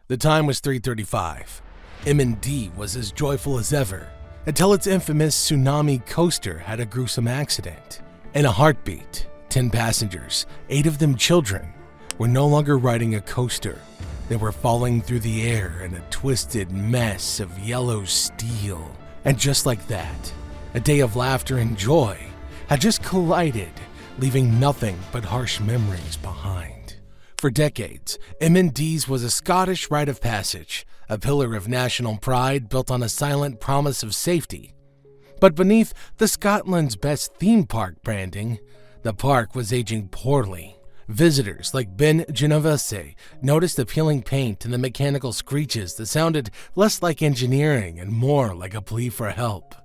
The time was 3:35. M&D was as joyful as ever until its infamous Tsunami coaster had a gruesome accident. In a heartbeat, 10 passengers, 8 of them children, were no longer riding a coaster. They were falling through the air in a twisted mess of yellow steel. And just like that, a day of laughter and joy had just collided, leaving nothing but harsh memories behind. For decades, M&D's was a Scottish rite of passage, a pillar of national pride built on a silent promise of safety. But beneath the Scotland's best theme park branding, the park was aging poorly. Visitors like Ben Genovese noticed the peeling paint and the mechanical screeches that sounded less like engineering and more like a plea for help.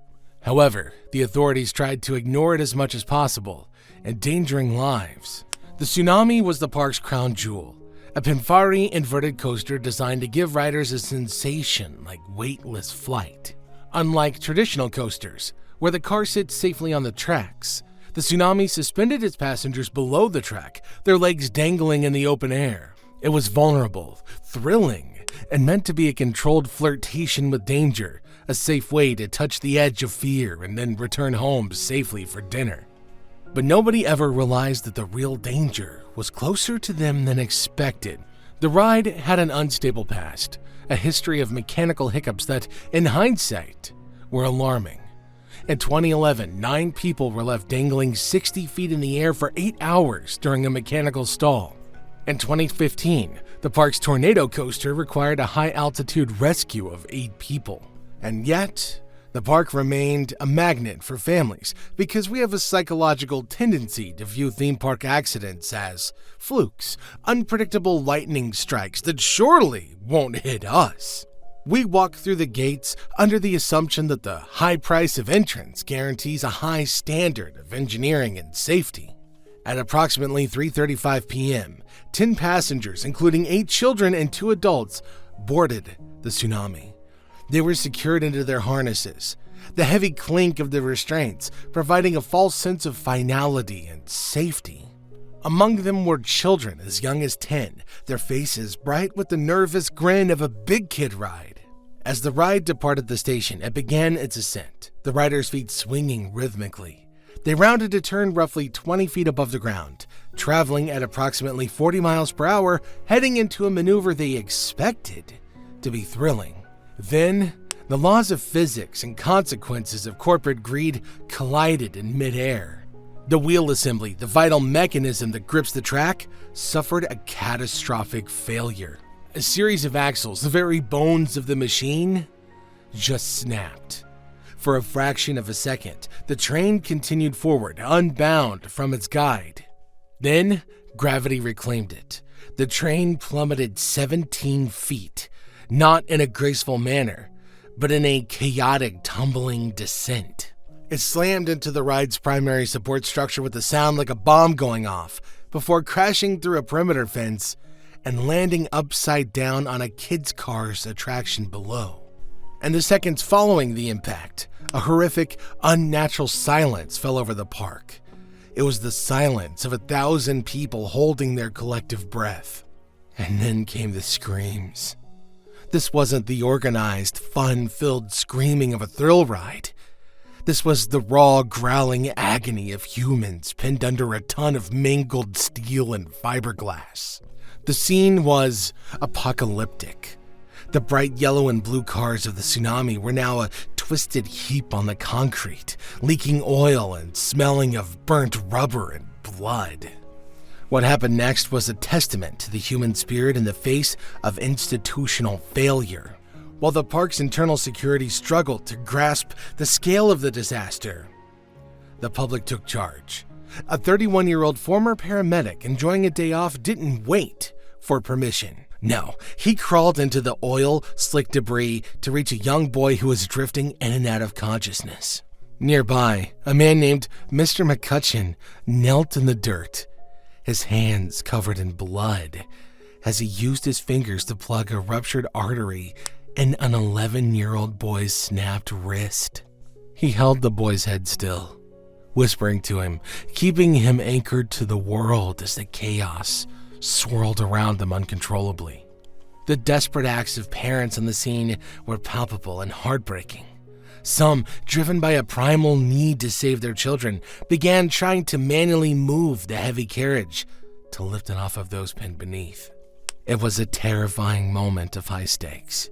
However, the authorities tried to ignore it as much as possible, endangering lives. The Tsunami was the park's crown jewel, a Pinfari inverted coaster designed to give riders a sensation like weightless flight. Unlike traditional coasters, where the car sits safely on the tracks, the Tsunami suspended its passengers below the track, their legs dangling in the open air. It was vulnerable, thrilling, and meant to be a controlled flirtation with danger, a safe way to touch the edge of fear and then return home safely for dinner. But nobody ever realized that the real danger was closer to them than expected. The ride had an unstable past, a history of mechanical hiccups that, in hindsight, were alarming. In 2011, 9 people were left dangling 60 feet in the air for 8 hours during a mechanical stall. In 2015, the park's tornado coaster required a high-altitude rescue of 8 people. And yet, the park remained a magnet for families because we have a psychological tendency to view theme park accidents as flukes, unpredictable lightning strikes that surely won't hit us. We walk through the gates under the assumption that the high price of entrance guarantees a high standard of engineering and safety. At approximately 3:35 p.m., 10 passengers, including 8 children and 2 adults, boarded the Tsunami. They were secured into their harnesses, the heavy clink of the restraints providing a false sense of finality and safety. Among them were children as young as 10, their faces bright with the nervous grin of a big kid ride. As the ride departed the station and began its ascent, the riders' feet swinging rhythmically, they rounded a turn roughly 20 feet above the ground, traveling at approximately 40 miles per hour, heading into a maneuver they expected to be thrilling. Then, the laws of physics and consequences of corporate greed collided in midair. The wheel assembly, the vital mechanism that grips the track, suffered a catastrophic failure. A series of axles, the very bones of the machine, just snapped. For a fraction of a second, the train continued forward, unbound from its guide. Then, gravity reclaimed it. The train plummeted 17 feet, not in a graceful manner, but in a chaotic, tumbling descent. It slammed into the ride's primary support structure with a sound like a bomb going off, before crashing through a perimeter fence and landing upside down on a kid's car's attraction below. And the seconds following the impact, a horrific, unnatural silence fell over the park. It was the silence of 1,000 people holding their collective breath. And then came the screams. This wasn't the organized, fun-filled screaming of a thrill ride. This was the raw, growling agony of humans pinned under a ton of mangled steel and fiberglass. The scene was apocalyptic. The bright yellow and blue cars of the Tsunami were now a twisted heap on the concrete, leaking oil and smelling of burnt rubber and blood. What happened next was a testament to the human spirit in the face of institutional failure. While the park's internal security struggled to grasp the scale of the disaster, the public took charge. A 31-year-old former paramedic enjoying a day off didn't wait for permission. No, he crawled into the oil-slick debris to reach a young boy who was drifting in and out of consciousness. Nearby, a man named Mr. McCutcheon knelt in the dirt, his hands covered in blood, as he used his fingers to plug a ruptured artery in an 11-year-old boy's snapped wrist. He held the boy's head still, whispering to him, keeping him anchored to the world as the chaos swirled around them uncontrollably. The desperate acts of parents on the scene were palpable and heartbreaking. Some, driven by a primal need to save their children, began trying to manually move the heavy carriage to lift it off of those pinned beneath. It was a terrifying moment of high stakes.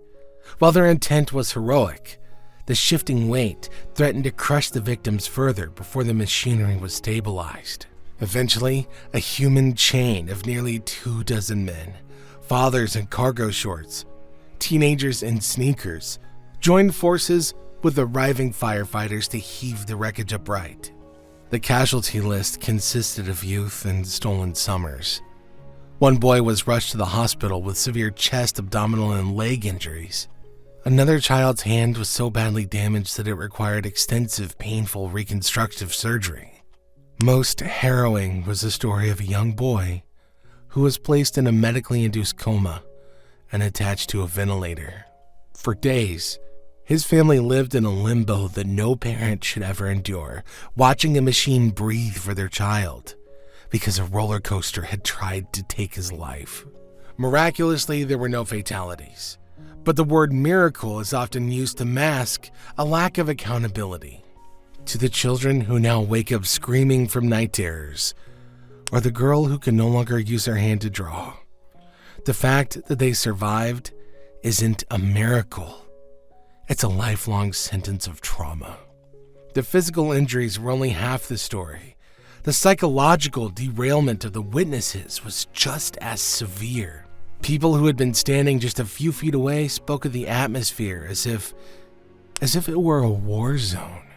While their intent was heroic, the shifting weight threatened to crush the victims further before the machinery was stabilized. Eventually, a human chain of nearly 24 men, fathers in cargo shorts, teenagers in sneakers, joined forces with arriving firefighters to heave the wreckage upright. The casualty list consisted of youth and stolen summers. One boy was rushed to the hospital with severe chest, abdominal, and leg injuries. Another child's hand was so badly damaged that it required extensive, painful reconstructive surgery. Most harrowing was the story of a young boy who was placed in a medically induced coma and attached to a ventilator. For days, his family lived in a limbo that no parent should ever endure, watching a machine breathe for their child because a roller coaster had tried to take his life. Miraculously, there were no fatalities, but the word miracle is often used to mask a lack of accountability. To the children who now wake up screaming from night terrors, or the girl who can no longer use her hand to draw, the fact that they survived isn't a miracle. It's a lifelong sentence of trauma. The physical injuries were only half the story. The psychological derailment of the witnesses was just as severe. People who had been standing just a few feet away spoke of the atmosphere as if it were a war zone.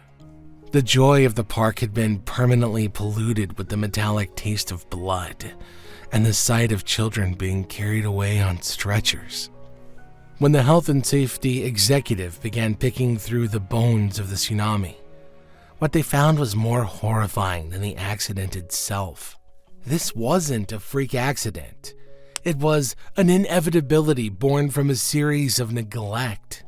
The joy of the park had been permanently polluted with the metallic taste of blood and the sight of children being carried away on stretchers. When the health and safety executive began picking through the bones of the tsunami, what they found was more horrifying than the accident itself. This wasn't a freak accident. It was an inevitability born from a series of neglect.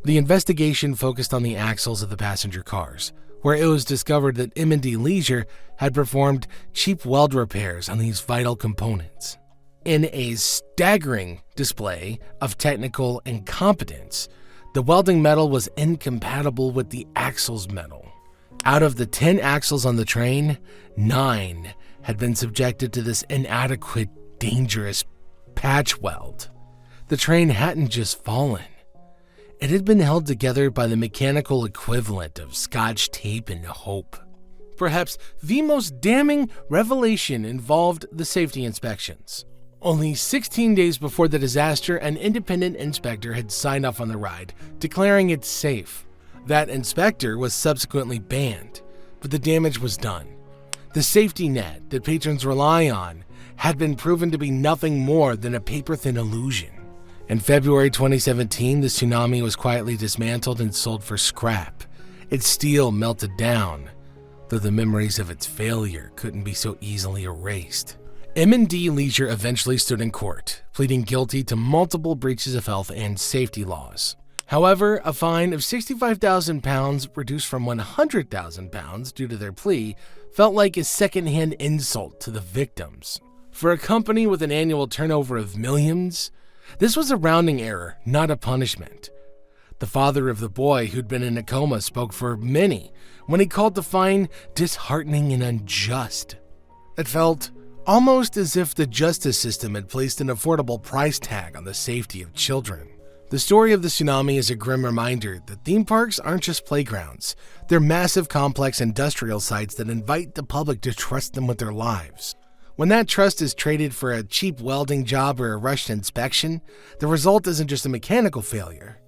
The investigation focused on the axles of the passenger cars, where it was discovered that M&D Leisure had performed cheap weld repairs on these vital components. In a staggering display of technical incompetence, the welding metal was incompatible with the axle's metal. Out of the 10 axles on the train, 9 had been subjected to this inadequate, dangerous patch weld. The train hadn't just fallen. It had been held together by the mechanical equivalent of Scotch tape and hope. Perhaps the most damning revelation involved the safety inspections. Only 16 days before the disaster, an independent inspector had signed off on the ride, declaring it safe. That inspector was subsequently banned, but the damage was done. The safety net that patrons rely on had been proven to be nothing more than a paper-thin illusion. In February 2017, the Tsunami was quietly dismantled and sold for scrap. Its steel melted down, though the memories of its failure couldn't be so easily erased. M&D Leisure eventually stood in court, pleading guilty to multiple breaches of health and safety laws. However, a fine of £65,000, reduced from £100,000 due to their plea, felt like a second-hand insult to the victims. For a company with an annual turnover of millions, this was a rounding error, not a punishment. The father of the boy who'd been in a coma spoke for many when he called the fine disheartening and unjust. It felt almost as if the justice system had placed an affordable price tag on the safety of children. The story of the Tsunami is a grim reminder that theme parks aren't just playgrounds. They're massive, complex industrial sites that invite the public to trust them with their lives. When that trust is traded for a cheap welding job or a rushed inspection, the result isn't just a mechanical failure.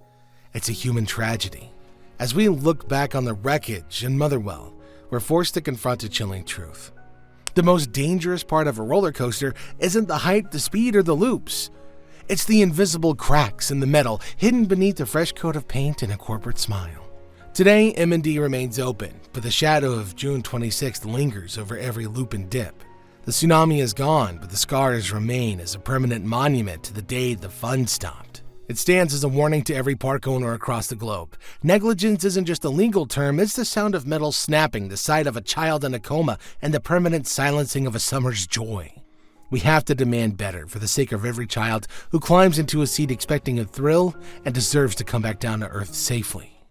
It's a human tragedy. As we look back on the wreckage in Motherwell, we're forced to confront a chilling truth. The most dangerous part of a roller coaster isn't the height, the speed, or the loops. It's the invisible cracks in the metal hidden beneath a fresh coat of paint and a corporate smile. Today, M&D remains open, but the shadow of June 26th lingers over every loop and dip. The tsunami is gone, but the scars remain as a permanent monument to the day the fun stopped. It stands as a warning to every park owner across the globe. Negligence isn't just a legal term, it's the sound of metal snapping, the sight of a child in a coma, and the permanent silencing of a summer's joy. We have to demand better for the sake of every child who climbs into a seat expecting a thrill and deserves to come back down to Earth safely.